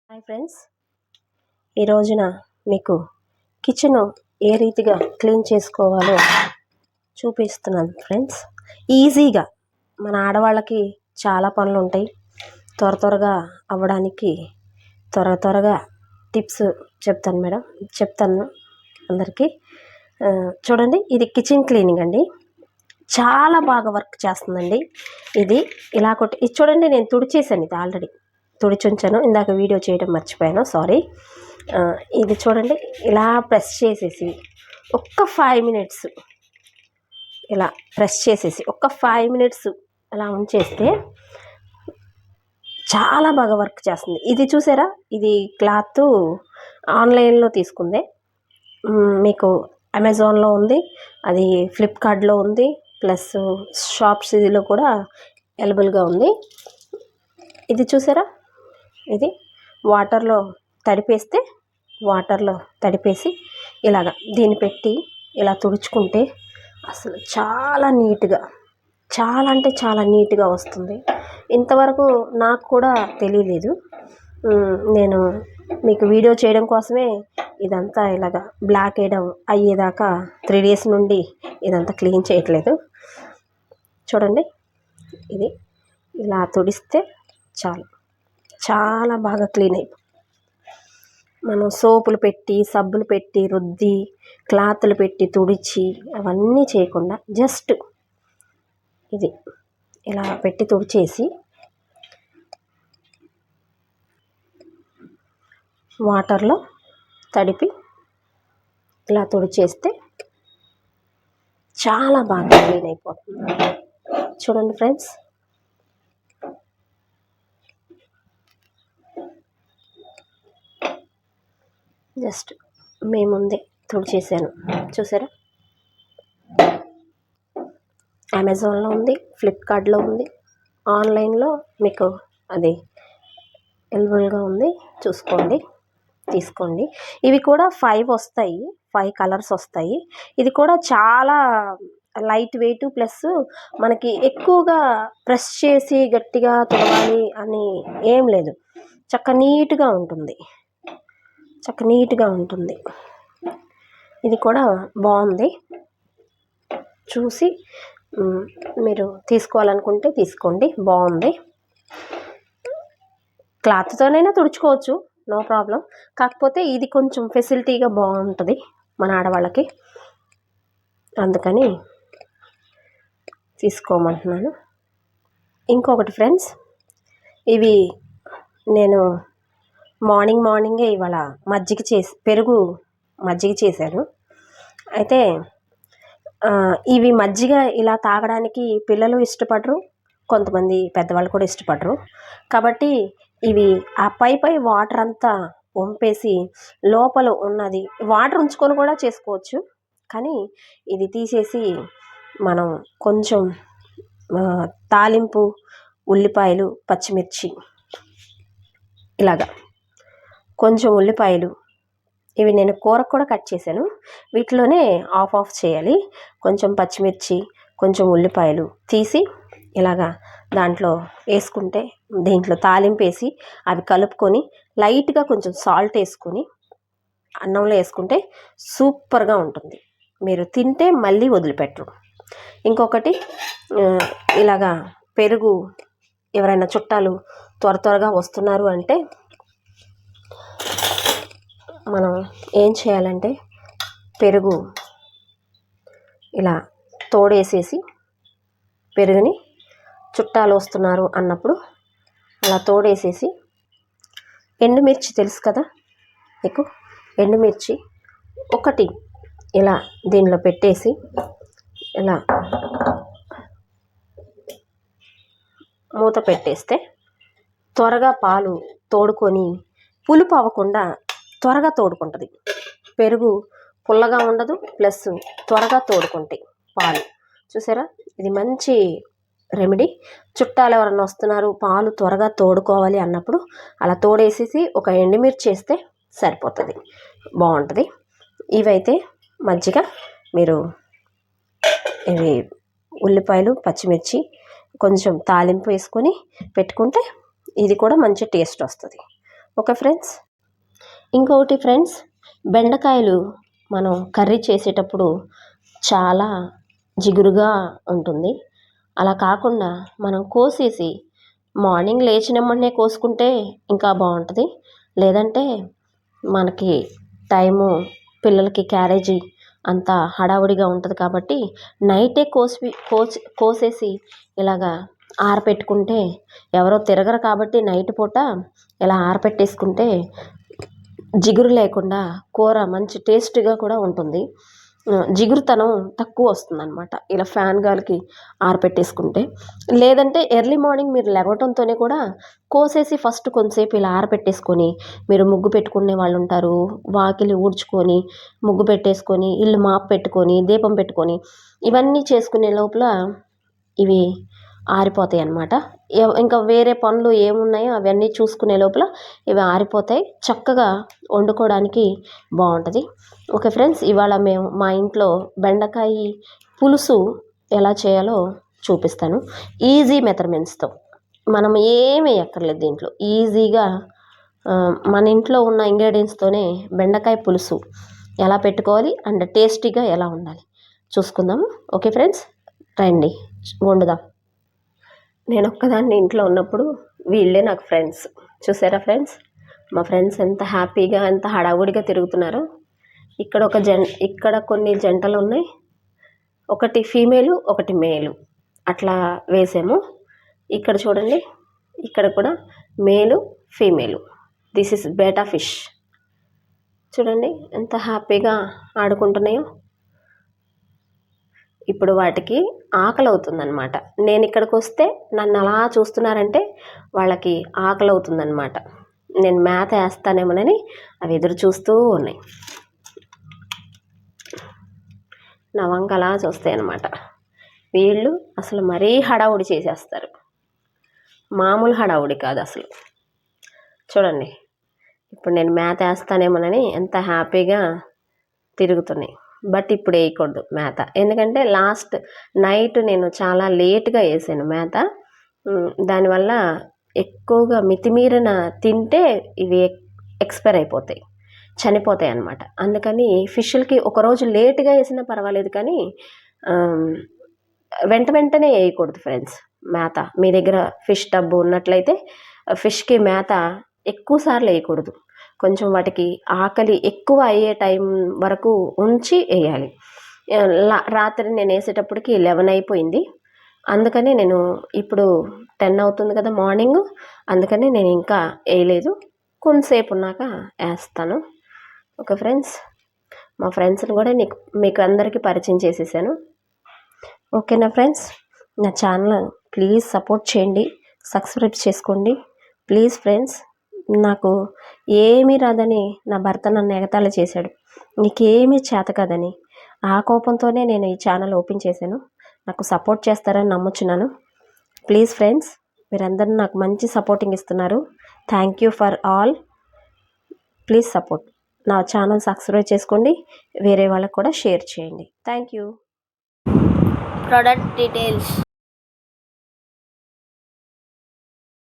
Hi friends, ఈ రోజున మీకు కిచెన్ ఏ రీతిగా క్లీన్ చేసుకోవాలో చూపిస్తున్నాను ఫ్రెండ్స్. ఈజీగా మన ఆడవాళ్ళకి చాలా పనులు ఉంటాయి, త్వరగా అవ్వడానికి త్వరగా టిప్స్ చెప్తాను అందరికీ. చూడండి, ఇది కిచెన్ క్లీనింగ్ అండి. చాలా బాగా వర్క్ చేస్తుందండి. ఇది చూడండి, నేను తుడిచేసాను. ఇది ఆల్రెడీ తుడిచుంచాను, ఇందాక వీడియో చేయడం మర్చిపోయాను, సారీ. ఇది చూడండి, ఇలా ప్రెస్ చేసేసి ఒక్క 5 మినిట్స్ ఇలా ప్రెస్ చేసేసి ఒక్క 5 మినిట్స్ అలా ఉంచేస్తే చాలా బాగా వర్క్ చేస్తుంది. ఇది చూసారా, ఇది క్లాత్ ఆన్లైన్లో తీసుకుందే. మీకు అమెజాన్లో ఉంది, అది ఫ్లిప్కార్ట్లో ఉంది, ప్లస్ షాప్స్ ఇదిలో కూడా అవైలబుల్గా ఉంది. ఇది చూసారా, ఇది వాటర్లో తడిపేసి ఇలాగ దీన్ని పెట్టి ఇలా తుడుచుకుంటే అసలు చాలా అంటే చాలా నీట్గా వస్తుంది. ఇంతవరకు నాకు కూడా తెలియలేదు. నేను మీకు వీడియో చేయడం కోసమే ఇదంతా ఇలాగ బ్లాక్ అయ్యేదాకా 3 days నుండి ఇదంతా క్లీన్ చేయట్లేదు. చూడండి, ఇది ఇలా తుడిస్తే చాలు, చాలా బాగా క్లీన్ అయిపోతుంది. మనం సోపులు పెట్టి, సబ్బులు పెట్టి, రుద్ది, క్లాతులు పెట్టి తుడిచి అవన్నీ చేయకుండా జస్ట్ ఇది ఇలా పెట్టి తుడిచేసి వాటర్లో తడిపి ఇలా తుడిచేస్తే చాలా బాగా క్లీన్ అయిపోతుంది. చూడండి ఫ్రెండ్స్, జస్ట్ మీ ముందే తుడిచేసాను. చూసారా, అమెజాన్లో ఉంది, ఫ్లిప్కార్ట్లో ఉంది, ఆన్లైన్లో మీకు అది అవైలబుల్గా ఉంది. చూసుకోండి, తీసుకోండి. ఇవి కూడా 5 కలర్స్ వస్తాయి. ఇది కూడా చాలా లైట్ వెయిట్, ప్లస్ మనకి ఎక్కువగా ప్రెస్ చేసి గట్టిగా తుడవాలి అని ఏం లేదు. చక్క నీట్గా ఉంటుంది. ఇది కూడా బాగుంది. చూసి మీరు తీసుకోవాలనుకుంటే తీసుకోండి, బాగుంది. క్లాత్తోనైనా తుడుచుకోవచ్చు, నో ప్రాబ్లం. కాకపోతే ఇది కొంచెం ఫెసిలిటీగా బాగుంటుంది మన ఆడవాళ్ళకి, అందుకని తీసుకోమంటున్నాను. ఇంకొకటి ఫ్రెండ్స్, ఇవి నేను మార్నింగే ఇవాళ పెరుగు మజ్జిగ చేశాను. అయితే ఇవి మజ్జిగ ఇలా తాగడానికి పిల్లలు ఇష్టపడరు, కొంతమంది పెద్దవాళ్ళు కూడా ఇష్టపడరు. కాబట్టి ఇవి ఆ పై వాటర్ అంతా వంపేసి లోపల ఉన్నది వాటర్ ఉంచుకొని కూడా చేసుకోవచ్చు. కానీ ఇది తీసేసి మనం కొంచెం తాలింపు, ఉల్లిపాయలు, పచ్చిమిర్చి, ఇలాగా కొంచెం ఉల్లిపాయలు, ఇవి నేను కూరకు కూడా కట్ చేశాను, వీటిలోనే ఆఫ్ చేయాలి. కొంచెం పచ్చిమిర్చి, కొంచెం ఉల్లిపాయలు తీసి ఇలాగా దాంట్లో వేసుకుంటే, దీంట్లో తాలింపు వేసి అవి కలుపుకొని లైట్గా కొంచెం సాల్ట్ వేసుకొని అన్నంలో వేసుకుంటే సూపర్గా ఉంటుంది. మీరు తింటే మళ్ళీ వదిలిపెట్టరు. ఇంకొకటి, ఇలాగా పెరుగు ఎవరైనా చుట్టాలు త్వరగా వస్తున్నారు అంటే మనం ఏం చేయాలంటే, పెరుగు ఇలా తోడేసేసి, పెరుగుని చుట్టాలు వస్తున్నారు అన్నప్పుడు అలా తోడేసేసి, ఎండుమిర్చి తెలుసు కదా మీకు, ఎండుమిర్చి ఒకటి ఇలా దీనిలో పెట్టేసి ఇలా మూత పెట్టేస్తే త్వరగా పాలు తోడుకొని, పులుపు అవ్వకుండా త్వరగా తోడుకుంటుంది. పెరుగు పుల్లగా ఉండదు, ప్లస్ త్వరగా తోడుకుంటాయి పాలు. చూసారా, ఇది మంచి రెమెడీ. చుట్టాలు ఎవరన్నా వస్తున్నారు, పాలు త్వరగా తోడుకోవాలి అన్నప్పుడు అలా తోడేసేసి ఒక ఎండుమిర్చి వేస్తే సరిపోతుంది, బాగుంటుంది. ఇవైతే మజ్జిగ మీరు ఇవి ఉల్లిపాయలు, పచ్చిమిర్చి, కొంచెం తాలింపు వేసుకొని పెట్టుకుంటే ఇది కూడా మంచి టేస్ట్ వస్తుంది. Okay friends. ఇంకొకటి ఫ్రెండ్స్, బెండకాయలు మనం కర్రీ చేసేటప్పుడు చాలా జిగురుగా ఉంటుంది. అలా కాకుండా మనం కోసేసి మార్నింగ్ లేచినమ్మనే కోసుకుంటే ఇంకా బాగుంటుంది. లేదంటే మనకి టైము పిల్లలకి క్యారేజీ అంతా హడావుడిగా ఉంటుంది కాబట్టి నైటే కోసేసి ఇలాగా ఆరపెట్టుకుంటే, ఎవరో తిరగరు కాబట్టి నైట్ పూట ఇలా ఆరపెట్టేసుకుంటే జిగురు లేకుండా కూర మంచి టేస్ట్గా కూడా ఉంటుంది. జిగురుతనం తక్కువ వస్తుందన్నమాట ఇలా ఫ్యాన్ గాలికి ఆరపెట్టేసుకుంటే. లేదంటే ఎర్లీ మార్నింగ్ మీరు లేవటంతోనే కూడా కోసేసి ఫస్ట్ కొంతసేపు ఇలా ఆరపెట్టేసుకొని, మీరు ముగ్గు పెట్టుకునే వాళ్ళు ఉంటారు, వాకిలి ఊడ్చుకొని ముగ్గు పెట్టేసుకొని ఇల్లు మాపు పెట్టుకొని దీపం పెట్టుకొని ఇవన్నీ చేసుకునే లోపల ఇవి ఆరిపోతాయి అన్నమాట. ఇంకా వేరే పనులు ఏమున్నాయో అవన్నీ చూసుకునే లోపల ఇవి ఆరిపోతాయి. చక్కగా వండుకోవడానికి బాగుంటుంది. ఓకే ఫ్రెండ్స్, ఇవాళ మేము మా ఇంట్లో బెండకాయ పులుసు ఎలా చేయాలో చూపిస్తాను. ఈజీ మెథడ్మెంట్స్తో, మనం ఏమీ వేయక్కర్లేదు దీంట్లో. ఈజీగా మన ఇంట్లో ఉన్న ఇంగ్రీడియంట్స్తోనే బెండకాయ పులుసు ఎలా పెట్టుకోవాలి అండ్ టేస్టీగా ఎలా ఉండాలి చూసుకుందాము. ఓకే ఫ్రెండ్స్, రండి వండుదాం. నేను ఒక్కదాన్ని ఇంట్లో ఉన్నప్పుడు వీళ్ళే నాకు ఫ్రెండ్స్. చూసారా ఫ్రెండ్స్, మా ఫ్రెండ్స్ ఎంత హ్యాపీగా ఎంత హడావుడిగా తిరుగుతున్నారో. ఇక్కడ కొన్ని జంటలు ఉన్నాయి, ఒకటి ఫీమేలు ఒకటి మేలు అట్లా వేసాము. ఇక్కడ చూడండి, ఇక్కడ కూడా మేలు female. This is beta fish. చూడండి ఎంత హ్యాపీగా ఆడుకుంటున్నాయో. ఇప్పుడు వాటికి ఆకలి అవుతుందన్నమాట. నేను ఇక్కడికి వస్తే నన్ను అలా చూస్తున్నారంటే వాళ్ళకి ఆకలి అవుతుందన్నమాట. నేను మేత వేస్తానేమోనని అవి ఎదురు చూస్తూ ఉన్నాయి. నా వంక అలా చూస్తాయి అన్నమాట. వీళ్ళు అసలు మరీ హడావుడి చేసేస్తారు, మామూలు హడావుడి కాదు అసలు. చూడండి, ఇప్పుడు నేను మేత వేస్తానేమోనని ఎంత హ్యాపీగా తిరుగుతున్నాయి. బట్ ఇప్పుడు వేయకూడదు మేత, ఎందుకంటే లాస్ట్ నైట్ నేను చాలా లేట్గా వేసాను మేత. దానివల్ల ఎక్కువగా మితిమీరిన తింటే ఇవి ఎక్స్పైర్ అయిపోతాయి, చనిపోతాయి అన్నమాట. అందుకని ఫిష్లకి ఒకరోజు లేట్గా వేసినా పర్వాలేదు, కానీ వెంటనే వేయకూడదు ఫ్రెండ్స్ మేత. మీ దగ్గర ఫిష్ టబ్బు ఉన్నట్లయితే ఫిష్కి మేత ఎక్కువ సార్లు వేయకూడదు. కొంచెం వాటికి ఆకలి ఎక్కువ అయ్యే టైం వరకు ఉంచి వేయాలి. రాత్రి నేను వేసేటప్పటికి 11 అయిపోయింది. అందుకని నేను ఇప్పుడు 10 అవుతుంది కదా మార్నింగ్, అందుకని నేను ఇంకా వేయలేదు. కొంతసేపు ఉన్నాక వేస్తాను. ఓకే ఫ్రెండ్స్, మా ఫ్రెండ్స్ని కూడా మీకు అందరికీ పరిచయం చేసేసాను. ఓకేనా ఫ్రెండ్స్, నా ఛానల్ ప్లీజ్ సపోర్ట్ చేయండి, సబ్స్క్రైబ్ చేసుకోండి ప్లీజ్ ఫ్రెండ్స్. నాకు ఏమీ రాదని నా భర్త నన్ను ఎగతాళి చేశాడు, నీకేమీ చేత కాదని. ఆ కోపంతోనే నేను ఈ ఛానల్ ఓపెన్ చేశాను. నాకు సపోర్ట్ చేస్తారని నమ్ముచున్నాను. ప్లీజ్ ఫ్రెండ్స్, మీరందరూ నాకు మంచి సపోర్టింగ్ ఇస్తున్నారు. Thank you for all. Please support. నా ఛానల్ సబ్స్క్రైబ్ చేసుకోండి, వేరే వాళ్ళకు కూడా షేర్ చేయండి. Thank you. Product details.